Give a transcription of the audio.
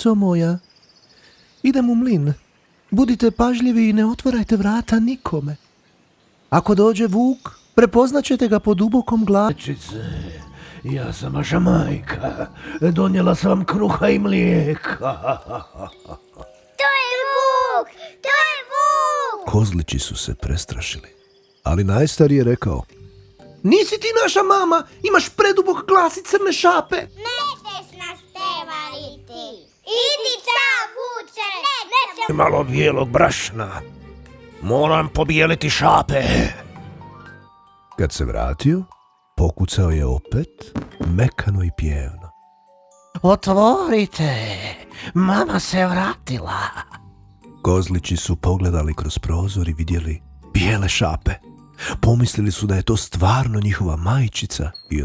djeco moja. Idem u mlin. Budite pažljivi i ne otvarajte vrata nikome. Ako dođe vuk, prepoznaćete ga po dubokom glasu. Dječice, ja sam vaša majka. Donijela sam vam kruha i mlijeka. To je vuk! To je vuk! Kozlići su se prestrašili, ali najstariji je rekao: Nisi ti naša mama, imaš predubok glas i crne šape. Nećeš nas prevariti! Idi čao, vuče! Nećemo... Malo bijelog brašna. Moram pobijeliti šape. Kad se vratio, pokucao je opet, mekano i pjevno. Otvorite, mama se vratila. Kozlići su pogledali kroz prozor i vidjeli bijele šape. Pomislili su da je to stvarno njihova majčica i